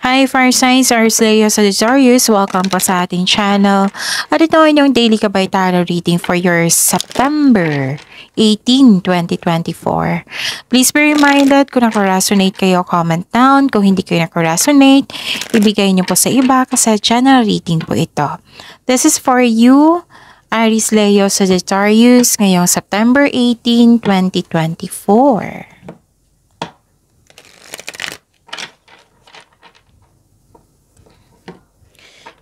Hi, Fire Signs! Ars Leo Sagittarius. Welcome po sa ating channel. At ito ay yung daily kabay tarot reading for your September 18, 2024. Please be reminded kung nakaresonate kayo, comment down. Kung hindi kayo nakaresonate, ibigay niyo po sa iba kasi channel reading po ito. This is for you, Aries Leo Sagittarius, ngayong September 18, 2024.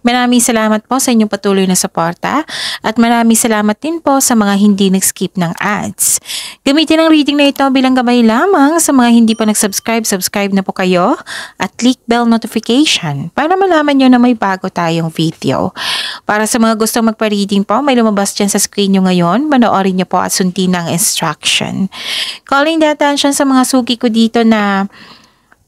Maraming salamat po sa inyong patuloy na suporta at maraming salamat din po sa mga hindi nag-skip ng ads. Gamitin ang reading na ito bilang gabay lamang sa mga hindi pa nag-subscribe, subscribe na po kayo at click bell notification para malaman nyo na may bago tayong video. Para sa mga gustong magpa-reading po, may lumabas dyan sa screen nyo ngayon, panoorin nyo po at sundin ang instruction. Calling the attention sa mga suki ko dito na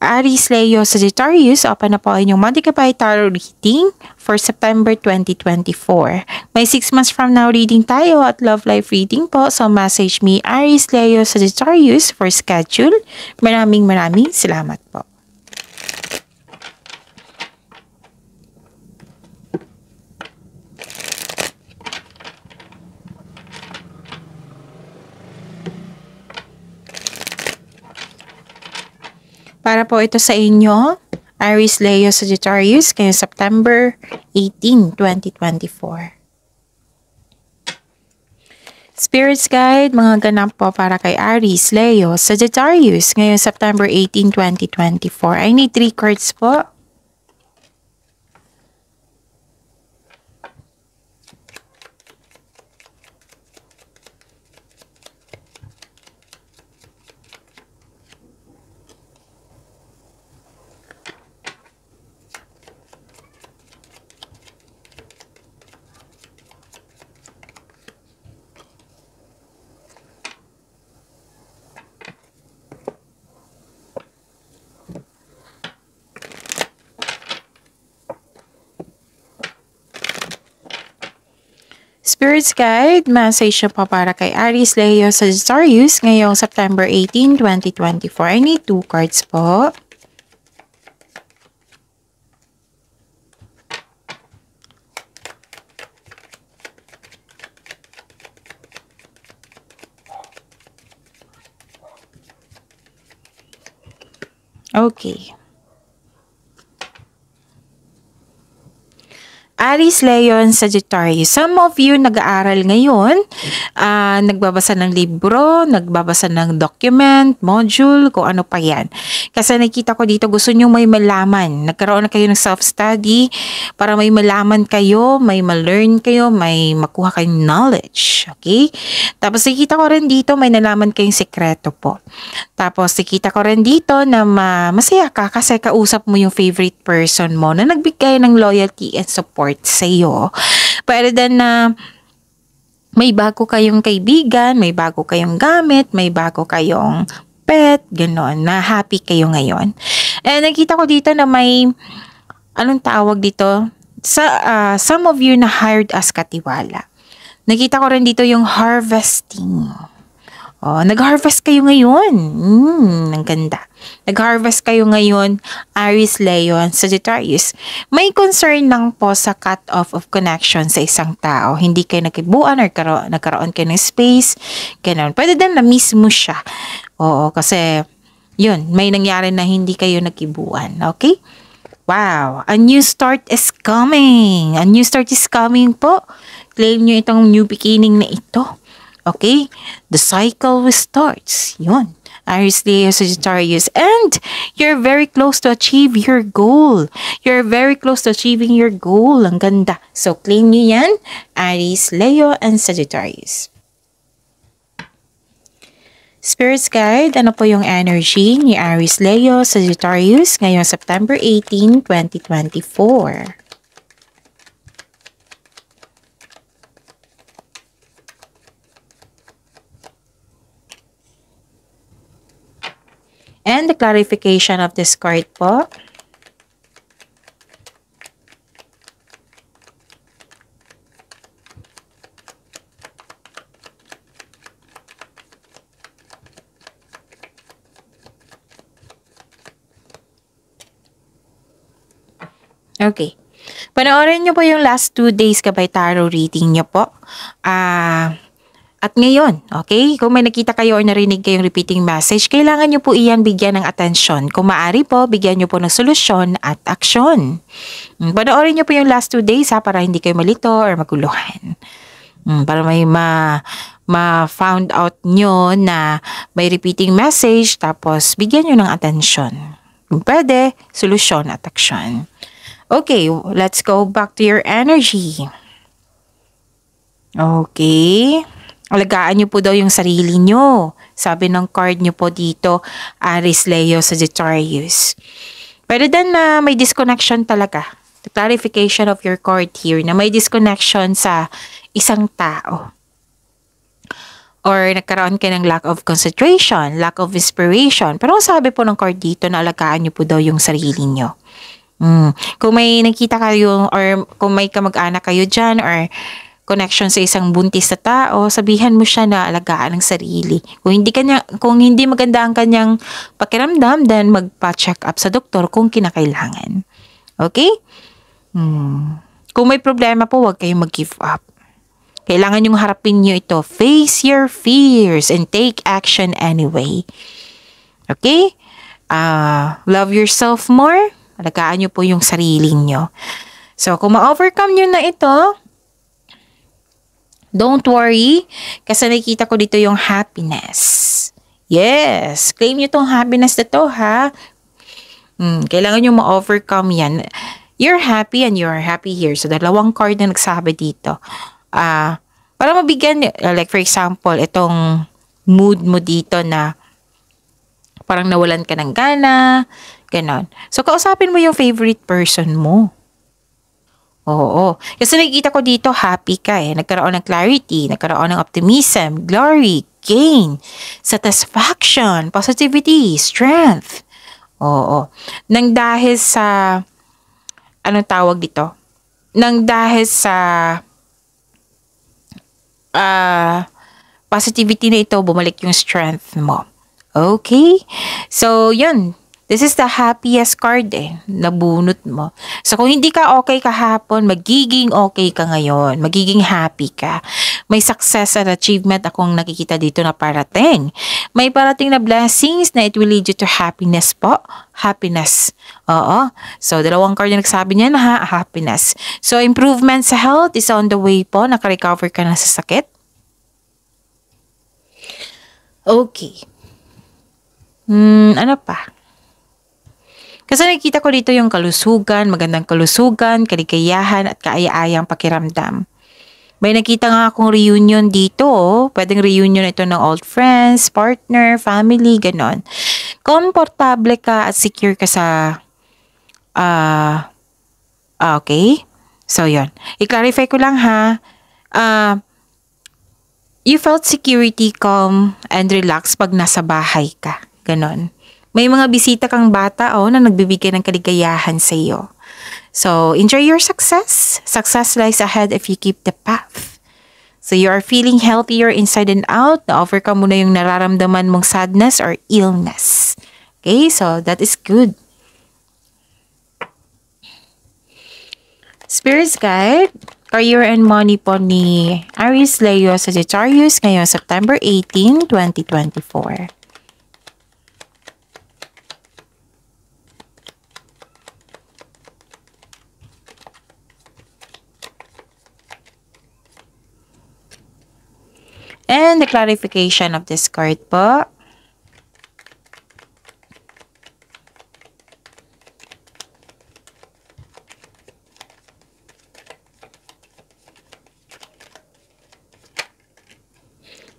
Aries Leo Sagittarius, open na po ang inyong Monday Kapay Tarot reading for September 2024. May 6 months from now reading tayo at love life reading po. So message me Aries Leo Sagittarius for schedule. Maraming salamat po. Para po ito sa inyo, Aries Leo Sagittarius, ngayong September 18, 2024. Spirits Guide, mga ganap po para kay Aries Leo Sagittarius, ngayong September 18, 2024. I need 3 cards po. Spirits Guide, message po para kay Aries Leo Sagittarius ngayong September 18, 2024. I need 2 cards po. Okay. Aries, Leo, and Sagittarius. Some of you nag-aaral ngayon, nagbabasa ng libro, nagbabasa ng document, module, kung ano pa yan. Kasi nakita ko dito, gusto nyo may malaman. Nagkaroon na kayo ng self-study para may malaman kayo, may ma-learn kayo, may makuha kayong knowledge. Okay? Tapos nakita ko rin dito, may nalaman kayong sekreto po. Tapos nakita ko rin dito na masaya ka kasi kausap mo yung favorite person mo na nagbigay ng loyalty and support sa iyo. Pwede din na may bago kayong kaibigan, may bago kayong gamit, may bago kayong pet, gano'n, na happy kayo ngayon. And nakita ko dito na may, anong tawag dito? Some of you na hired as katiwala. Nakita ko rin dito yung harvesting. Oh, nag-harvest kayo ngayon. Ang ganda. Nag-harvest kayo ngayon, Aries, Leo, and Sagittarius. May concern lang po sa cut-off of connection sa isang tao. Hindi kayo nakibuan or nagkaroon kayo ng space. Ganun. Pwede din na-miss mo siya. Oo, kasi yun, may nangyari na hindi kayo nakibuan. Okay? Wow, a new start is coming. A new start is coming po. Claim nyo itong new beginning na ito. Okay? The cycle starts. Yun. Aries, Leo, Sagittarius. And you're very close to achieve your goal. You're very close to achieving your goal. Ang ganda. So, claim nyo yan. Aries, Leo, and Sagittarius. Spirits Guide, ano po yung energy ni Aries, Leo, Sagittarius ngayong September 18, 2024? And the clarification of this card po. Okay. Panoorin nyo po yung last 2 days kabay tarot reading nyo po. At ngayon, okay, kung may nakita kayo o narinig kayong repeating message, kailangan nyo po iyan bigyan ng atensyon. Kung maaari po, bigyan nyo po ng solusyon at aksyon. Panoorin nyo po yung last 2 days para hindi kayo malito or maguluhan. Para may ma-found out nyo na may repeating message, tapos bigyan nyo ng atensyon. Kung pwede, solusyon at aksyon. Okay, let's go back to your energy. Okay. Alagaan nyo po daw yung sarili nyo. Sabi ng card nyo po dito, Aries, Leo, Sagittarius. Pwede din na may disconnection talaga. The clarification of your card here na may disconnection sa isang tao. Or nagkaroon kayo ng lack of concentration, lack of inspiration. Pero sabi po ng card dito na alagaan nyo po daw yung sarili nyo. Kung may nakita kayo or kung may kamag-anak kayo dyan or connection sa isang buntis na tao, sabihan mo siya na alagaan ng sarili. Kung hindi maganda ang kanyang pakiramdam, then magpa-check up sa doktor kung kinakailangan. Okay? Kung may problema po, huwag kayong mag-give up. Kailangan yung harapin nyo ito. Face your fears and take action anyway. Okay? Love yourself more. Alagaan nyo po yung sarili nyo. So, kung ma-overcome nyo na ito, don't worry, kasi nakikita ko dito yung happiness. Yes, claim nyo tong happiness na to, ha? Kailangan nyo ma-overcome yan. You're happy and you're happy here. So, dalawang card na nagsabi dito. Para mabigyan, like for example, itong mood mo dito na parang nawalan ka ng gana, ganon. So, kausapin mo yung favorite person mo. Oo. Kasi nakikita ko dito, happy ka eh. Nagkaroon ng clarity, nagkaroon ng optimism, glory, gain, satisfaction, positivity, strength. Oo. Nang dahil sa, anong tawag dito? Nang dahil sa positivity na ito, bumalik yung strength mo. Okay? So, yun. This is the happiest card nabunot mo. So, kung hindi ka okay kahapon, magiging okay ka ngayon. Magiging happy ka. May success and achievement akong nakikita dito na parating. May parating na blessings na it will lead you to happiness po. Happiness. Oo. So, dalawang card na nagsabi niya na happiness. So, improvement sa health is on the way po. Naka-recover ka na sa sakit. Okay. Ano pa? Kasi nakikita ko dito yung kalusugan, magandang kalusugan, kaligayahan at kaaya-ayang pakiramdam. May nakita nga akong reunion dito. Pwedeng reunion ito ng old friends, partner, family, ganon. Komportable ka at secure ka sa... okay. So, yun. I-clarify ko lang ha. You felt security, calm, and relaxed pag nasa bahay ka. Ganon. May mga bisita kang bata na nagbibigay ng kaligayahan sa iyo. So, enjoy your success. Success lies ahead if you keep the path. So, you are feeling healthier inside and out. Na-overcome mo na yung nararamdaman mong sadness or illness. Okay, so that is good. Spirit's Guide, Career and Money po ni Aries, Leo, Sagittarius ngayong September 18, 2024. And the clarification of this card po.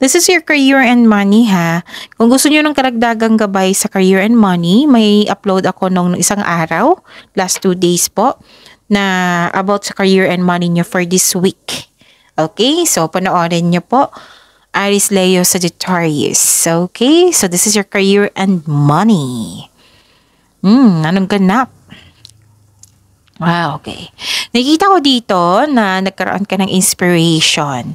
This is your career and money ha. Kung gusto niyo ng karagdagang gabay sa career and money, may upload ako nung isang araw, last 2 days po, na about sa career and money niyo for this week. Okay, so panoorin niyo po. Aries, Leo, Sagittarius. Okay, so this is your career and money. Anong ganap? Wow, okay. Nakikita ko dito na nagkaroon ka ng inspiration.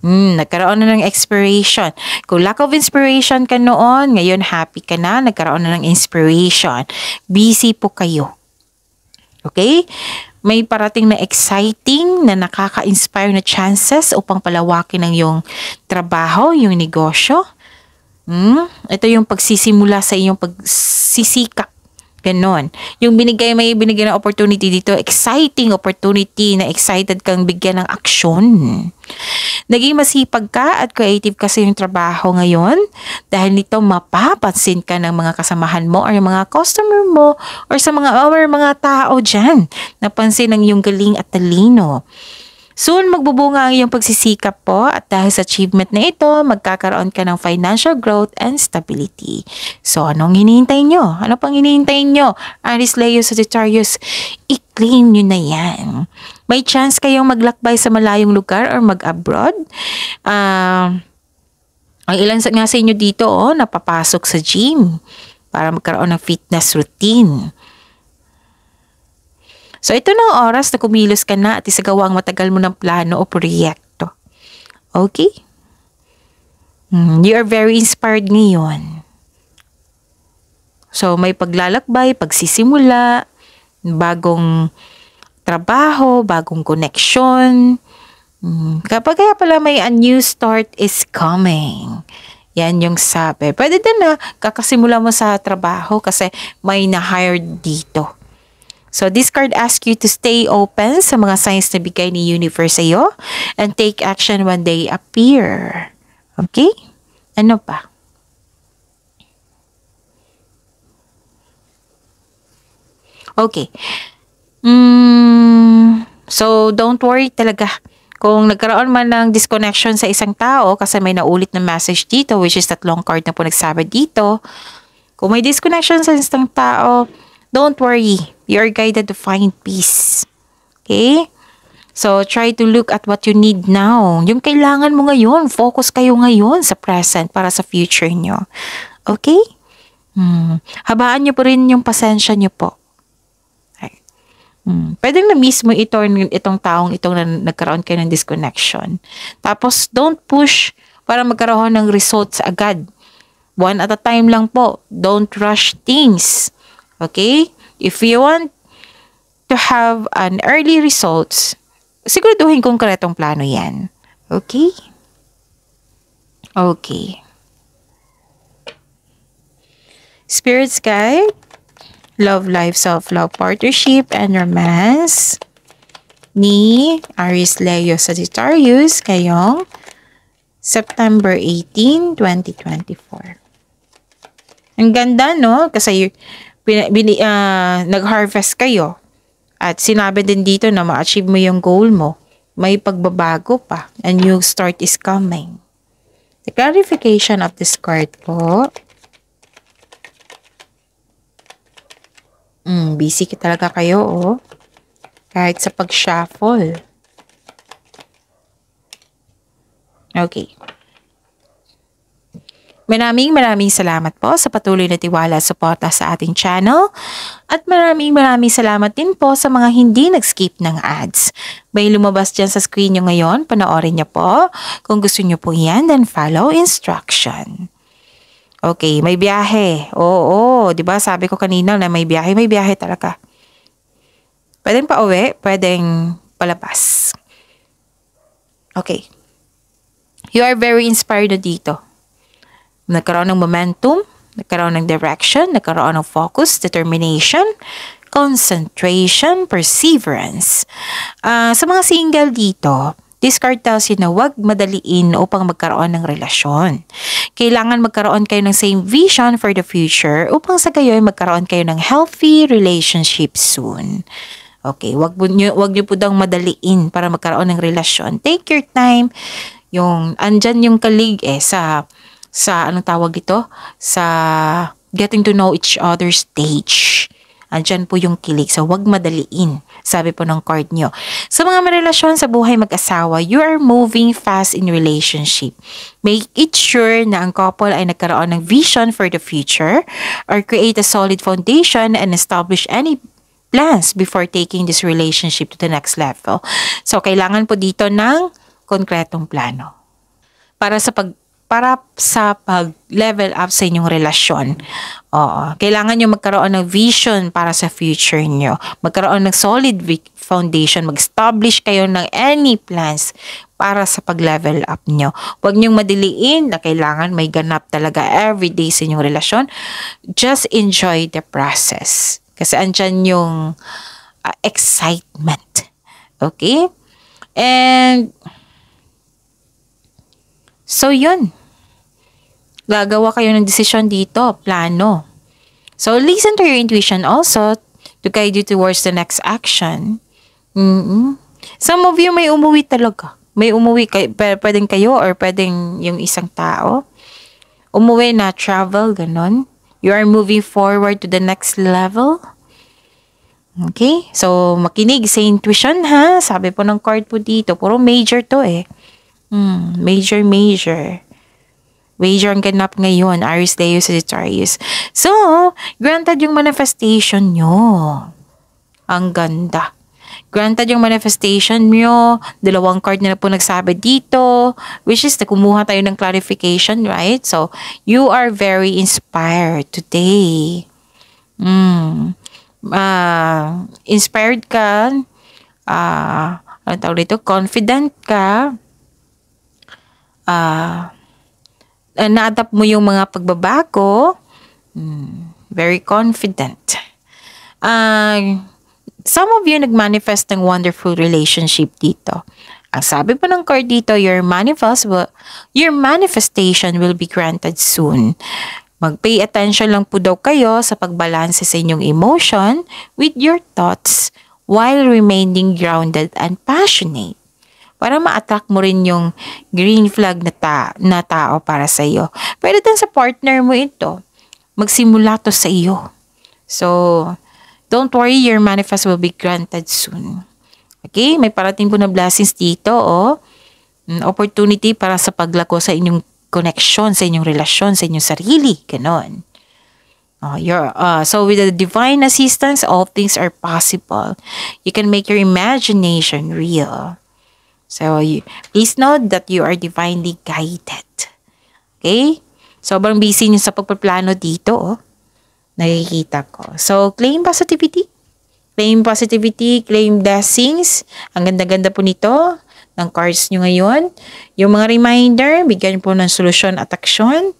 Nagkaroon na ng inspiration. Kung lack of inspiration ka noon, ngayon happy ka na, nagkaroon na ng inspiration. Busy po kayo. Okay? May parating na exciting na nakaka-inspire na chances upang palawakin ang iyong trabaho, yung negosyo. Ito yung pagsisimula sa iyong pagsisikap. Ganon. Yung may binigay na opportunity dito, exciting opportunity na excited kang bigyan ng aksyon. Naging masipag ka at creative kasi yung trabaho ngayon. Dahil nito mapapansin ka ng mga kasamahan mo or yung mga customer mo or sa mga tao dyan. Napansin ang iyong galing at talino. Soon magbubunga ang iyong pagsisikap po at dahil sa achievement na ito, magkakaroon ka ng financial growth and stability. So anong hinihintay nyo? Ano pang hinihintay nyo? Aries, Leo, Sagittarius, i-claim nyo na yan. May chance kayong maglakbay sa malayong lugar or mag-abroad. Ang ilan nga sa inyo dito, napapasok sa gym para magkaroon ng fitness routine. So, ito na ang oras na kumilos ka na at isagawa ang matagal mo ng plano o proyekto. Okay? You are very inspired ngayon. So, may paglalakbay, pagsisimula, bagong trabaho, bagong connection. Kaya pala may a new start is coming. Yan yung sabi. Pwede din na kakasimula mo sa trabaho kasi may na-hire dito. So, this card asks you to stay open sa mga signs na bigay ni universe sa'yo and take action when they appear. Okay? Ano pa? Okay. So, don't worry talaga. Kung nagkaroon man ng disconnection sa isang tao kasi may naulit na message dito, which is 3 card na po nagsabi dito. Kung may disconnection sa isang tao, don't worry. You are guided to find peace. Okay? So, try to look at what you need now. Yung kailangan mo ngayon. Focus kayo ngayon sa present para sa future nyo. Okay? Habaan nyo po rin yung pasensya nyo po. Okay. Pwedeng na-miss mo itong taong itong nagkaroon kayo ng disconnection. Tapos, don't push para magkaroon ng results agad. One at a time lang po. Don't rush things. Okay? If you want to have an early results, siguraduhin konkretong plano yan. Okay? Okay. Spirit's Guide, Love Life, Self-Love, Partnership, and Romance ni Aries, Leo, Sagittarius ngayong September 18, 2024. Ang ganda, no? Kasi nag-harvest kayo at sinabi din dito na ma-achieve mo yung goal mo. May pagbabago pa. A new start is coming. The clarification of this card po. Busy talaga kayo, kahit sa pag-shuffle. Okay. Maraming salamat po sa patuloy na tiwala at suporta sa ating channel. At maraming salamat din po sa mga hindi nag-skip ng ads. May lumabas dyan sa screen nyo ngayon, panoorin nyo po. Kung gusto nyo po yan, then follow instruction. Okay, may biyahe. Oo, di ba sabi ko kanina na may biyahe talaga. Pwedeng pauwi, pwedeng palabas. Okay. You are very inspired na dito. Nagkaroon ng momentum, nagkaroon ng direction, nagkaroon ng focus, determination, concentration, perseverance. Sa mga single dito, this card tells you na huwag madaliin upang magkaroon ng relasyon. Kailangan magkaroon kayo ng same vision for the future upang sa gayoy magkaroon kayo ng healthy relationship soon. Okay, wag niyo po daw madaliin para magkaroon ng relasyon. Take your time. Andyan yung kalig sa anong tawag ito? Sa getting to know each other stage. Andyan po yung kilig. So, wag madaliin. Sabi po ng card nyo. Sa mga marelasyon sa buhay mag-asawa, you are moving fast in relationship. Make it sure na ang couple ay nagkaroon ng vision for the future or create a solid foundation and establish any plans before taking this relationship to the next level. So, kailangan po dito ng konkretong plano. Para sa para sa pag-level up sa inyong relasyon. Oo. Kailangan nyo magkaroon ng vision para sa future nyo. Magkaroon ng solid foundation. Mag-establish kayo ng any plans para sa pag-level up nyo. Huwag nyong madiliin na kailangan may ganap talaga everyday sa inyong relasyon. Just enjoy the process. Kasi andyan yung excitement. Okay? And so yun. Gagawa kayo ng desisyon dito, plano. So listen to your intuition also to guide you towards the next action. Some of you may umuwi talaga. May umuwi, pwedeng kayo or pwedeng yung isang tao. Umuwi na travel, ganon. You are moving forward to the next level. Okay? So, makinig sa intuition ha. Sabi po ng card po dito, puro major to eh. Major. Major ang ganap ngayon, Aries, Leo, Sagittarius. So, granted yung manifestation nyo. Ang ganda. Granted yung manifestation nyo. Dalawang card na po nagsabi dito, which is na kumuha tayo ng clarification, right? So, you are very inspired today. Inspired ka. Ano tawag dito? Confident ka. Na-adapt mo yung mga pagbabago. Very confident. Some of you nag-manifest ng wonderful relationship dito. Ang sabi po ng card dito, your manifestation will be granted soon. Mag-pay attention lang po daw kayo sa pagbalanse sa inyong emotion with your thoughts while remaining grounded and passionate. Para ma-attract mo rin yung green flag na tao para sa iyo. Pwede din sa partner mo ito. Magsimula to sa iyo. So, don't worry, your manifest will be granted soon. Okay? May parating po na blessings dito, oh. Opportunity para sa paglako sa inyong connection, sa inyong relasyon, sa inyong sarili. Ganon. So with the divine assistance, all things are possible. You can make your imagination real. So, please note that you are divinely guided. Okay? Sobrang busy niyo sa pagpaplano dito, oh. Nakikita ko. So, claim positivity. Claim positivity, claim blessings. Ang ganda-ganda po nito ng cards nyo ngayon. Yung mga reminder, bigyan po ng solusyon at aksyon.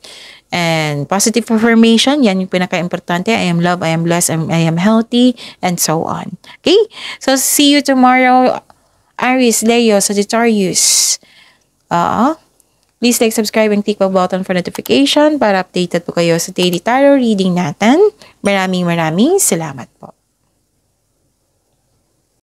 And positive affirmation, yan yung pinaka-importante. I am loved, I am blessed, I am healthy, and so on. Okay? So, see you tomorrow. Aries, Leo, Sagittarius. Please like, subscribe, and click the button for notification para updated po kayo sa daily tarot reading natin. Maraming salamat po.